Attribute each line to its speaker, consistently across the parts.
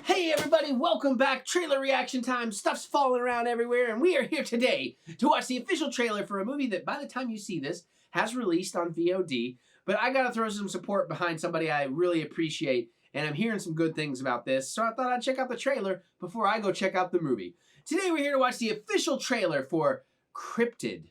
Speaker 1: Hey everybody, welcome back. Trailer reaction time. Stuff's falling around everywhere, and we are here today to watch the official trailer for a movie that by the time you see this has released on VOD. But I gotta throw some support behind somebody I really appreciate, and I'm hearing some good things about this, so I thought I'd check out the trailer before I go check out the movie. Today we're here to watch the official trailer for Cryptid.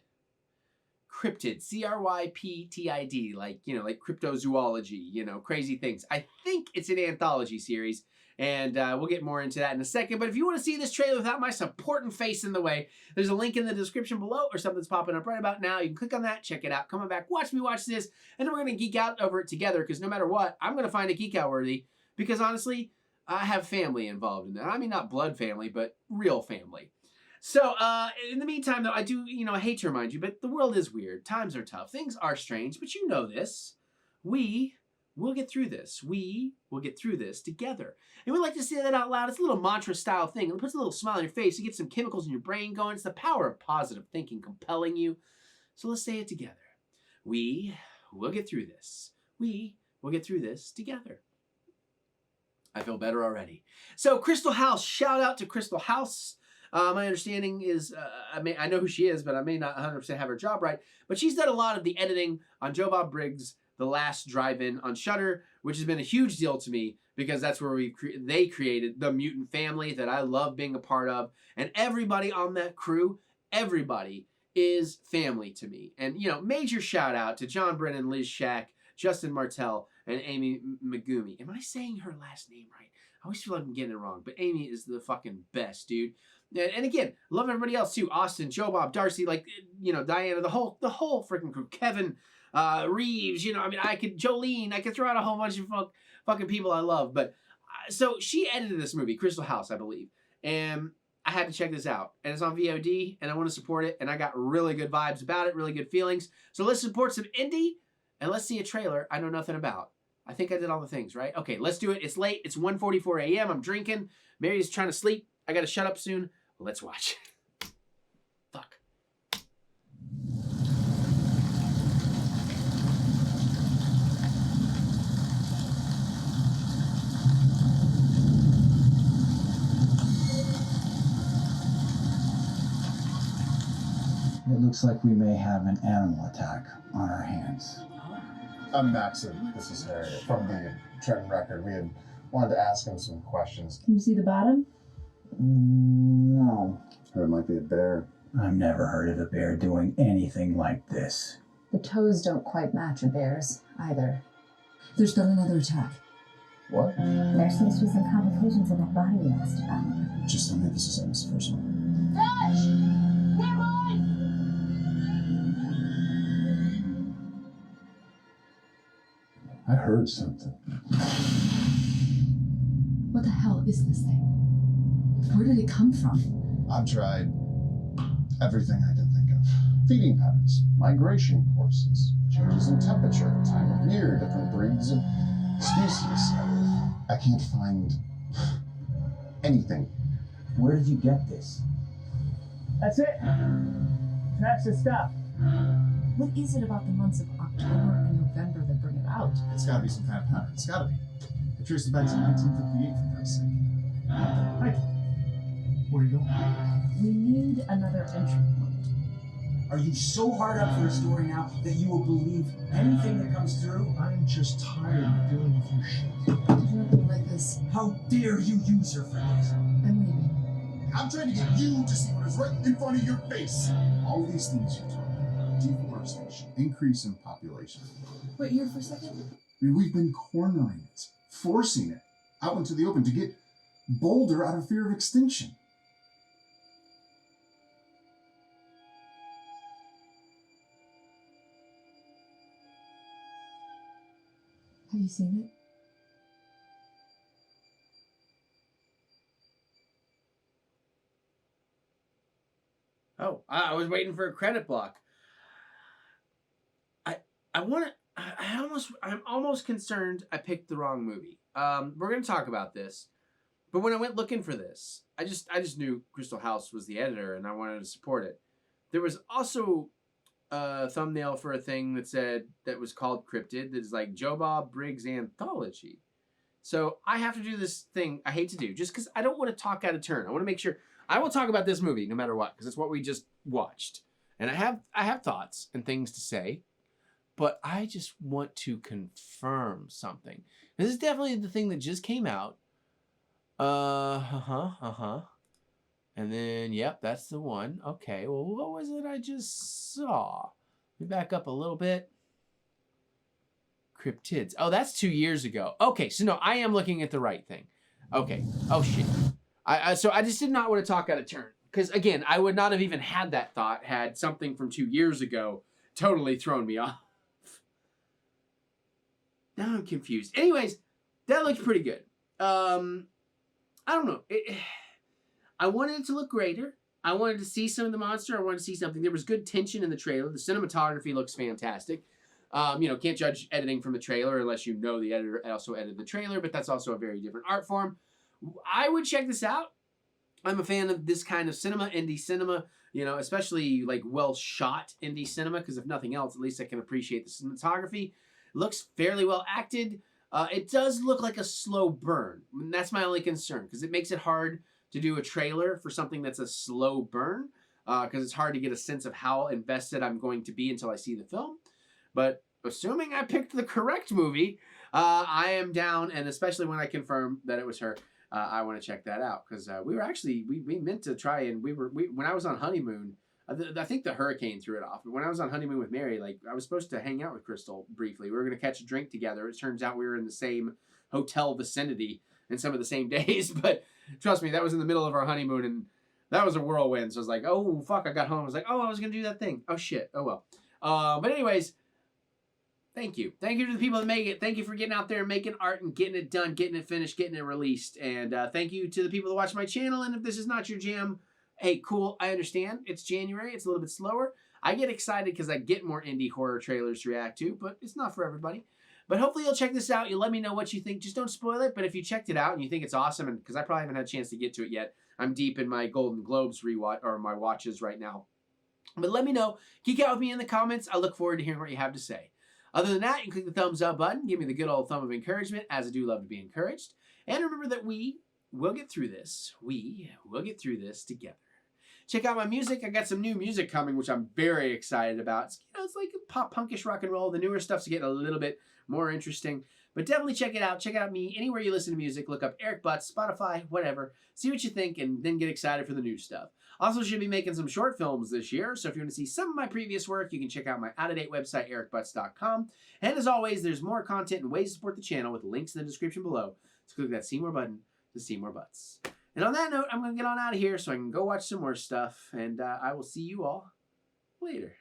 Speaker 1: Cryptid, C-R-Y-P-T-I-D, like cryptozoology, crazy things. I think it's an anthology series, and we'll get more into that in a second. But if you want to see this trailer without my supporting face in the way, there's a link in the description below or something's popping up right about now. You can click on that, check it out, coming back, watch me watch this, and then we're going to geek out over it together because no matter what, I'm going to find it geek out worthy because honestly, I have family involved in that. I mean, not blood family, but real family. So, in the meantime, though, I do, I hate to remind you, but the world is weird. Times are tough. Things are strange, but you know this. We will get through this. We will get through this together. And we like to say that out loud. It's a little mantra-style thing. It puts a little smile on your face. You get some chemicals in your brain going. It's the power of positive thinking compelling you. So let's say it together. We will get through this. We will get through this together. I feel better already. So, Crystal House. Shout out to Crystal House. My understanding is, I know who she is, but I may not 100% have her job right. But she's done a lot of the editing on Joe Bob Briggs' The Last Drive-In on Shudder, which has been a huge deal to me because that's where they created the mutant family that I love being a part of. And everybody on that crew, everybody is family to me. And, major shout out to John Brennan, Liz Shack, Justin Martell, and Amy Megumi. Am I saying her last name right? I always feel like I'm getting it wrong, but Amy is the fucking best, dude. And again, love everybody else too. Austin, Joe Bob, Darcy, Diana, the whole freaking crew. Kevin, Reeves, Jolene, I could throw out a whole bunch of fucking people I love. But so she edited this movie, Crystal House, I believe, and I had to check this out. And it's on VOD, and I want to support it. And I got really good vibes about it, really good feelings. So let's support some indie, and let's see a trailer I know nothing about. I think I did all the things, right? Okay, let's do it. It's late. It's 1:44 a.m. I'm drinking. Mary's trying to sleep. I got to shut up soon. Let's watch. Fuck.
Speaker 2: It looks like we may have an animal attack on our hands.
Speaker 3: I'm Maxon. This is Harriet from the Trenton Record. We had wanted to ask him some questions.
Speaker 4: Can you see the bottom?
Speaker 2: No.
Speaker 3: Or it might be a bear.
Speaker 2: I've never heard of a bear doing anything like this.
Speaker 4: The toes don't quite match a bear's either. There's been another attack.
Speaker 3: What?
Speaker 5: There seems to be some complications in that body you asked about.
Speaker 3: Just tell me this is the first one.
Speaker 5: Dutch! Nearby!
Speaker 3: I heard something.
Speaker 4: What the hell is this thing? Where did it come from?
Speaker 3: I've tried everything I can think of. Feeding patterns, migration courses, changes in temperature, time of year, different breeds and species. I can't find anything.
Speaker 2: Where did you get this?
Speaker 6: That's it. That's the stuff.
Speaker 4: What is it about the months of October and November that bring it out?
Speaker 3: It's gotta be some kind of pattern. It's gotta be. It traces back to 1958 for Christ's sake.
Speaker 6: Hey, where are you going?
Speaker 4: We need another entry point.
Speaker 2: Are you so hard up for a story now that you will believe anything that comes through?
Speaker 6: I'm just tired of dealing with your shit.
Speaker 4: Nothing like this.
Speaker 2: How dare you use her for this?
Speaker 4: I'm leaving.
Speaker 3: I'm trying to get you to see what is right in front of your face. All these things you're talking about. Deforestation, increase in population.
Speaker 4: Wait, here for a second?
Speaker 3: We've been cornering it, forcing it out into the open to get bolder out of fear of extinction.
Speaker 4: Have you seen it?
Speaker 1: Oh, I was waiting for a credit block. I'm almost concerned I picked the wrong movie. We're gonna talk about this, but when I went looking for this, I just knew Crystal House was the editor and I wanted to support it. There was also a thumbnail for a thing that was called Cryptid, that is like Joe Bob Briggs Anthology. So I have to do this thing I hate to do just because I don't want to talk out of turn. I want to make sure I will talk about this movie no matter what because it's what we just watched. And I have thoughts and things to say, but I just want to confirm something. This is definitely the thing that just came out. And then, yep, that's the one. Okay, well, what was it I just saw? Let me back up a little bit. Cryptids. Oh, that's 2 years ago. Okay, so no, I am looking at the right thing. Okay. Oh, shit. So I just did not want to talk out of turn. Because, again, I would not have even had that thought had something from 2 years ago totally thrown me off. Now I'm confused. Anyways, that looks pretty good. I don't know. I wanted it to look greater. I wanted to see some of the monster. I wanted to see something. There was good tension in the trailer. The cinematography looks fantastic. Can't judge editing from the trailer unless you know the editor also edited the trailer, but that's also a very different art form. I would check this out. I'm a fan of this kind of cinema, indie cinema, especially like well shot indie cinema, because if nothing else, at least I can appreciate the cinematography. It looks fairly well acted. It does look like a slow burn. And that's my only concern, because it makes it hard to do a trailer for something that's a slow burn, because it's hard to get a sense of how invested I'm going to be until I see the film. But assuming I picked the correct movie, I am down, and especially when I confirm that it was her, I want to check that out, because we were actually we meant to try, and when I was on honeymoon, I think the hurricane threw it off. But when I was on honeymoon with Mary, like I was supposed to hang out with Crystal briefly. We were going to catch a drink together. It turns out we were in the same hotel vicinity and some of the same days. But trust me, that was in the middle of our honeymoon, and that was a whirlwind. So I was like, oh fuck! I got home. I was like, oh, I was going to do that thing. Oh shit. Oh well. But anyways. Thank you. Thank you to the people that make it. Thank you for getting out there and making art and getting it done, getting it finished, getting it released. And thank you to the people that watch my channel. And if this is not your jam, hey, cool. I understand. It's January. It's a little bit slower. I get excited because I get more indie horror trailers to react to, but it's not for everybody. But hopefully you'll check this out. You'll let me know what you think. Just don't spoil it. But if you checked it out and you think it's awesome, and because I probably haven't had a chance to get to it yet, I'm deep in my Golden Globes rewatch or my watches right now. But let me know. Geek out with me in the comments. I look forward to hearing what you have to say. Other than that, you can click the thumbs up button. Give me the good old thumb of encouragement, as I do love to be encouraged. And remember that we will get through this. We will get through this together. Check out my music. I got some new music coming, which I'm very excited about. It's like pop punkish rock and roll. The newer stuff's getting a little bit more interesting. But definitely check it out. Check out me anywhere you listen to music. Look up TheEricButts, Spotify, whatever. See what you think, and then get excited for the new stuff. Also, should be making some short films this year, so if you want to see some of my previous work, you can check out my out-of-date website, TheEricButts.com. And as always, there's more content and ways to support the channel with links in the description below. So click that See More button to see more butts. And on that note, I'm going to get on out of here so I can go watch some more stuff, and I will see you all later.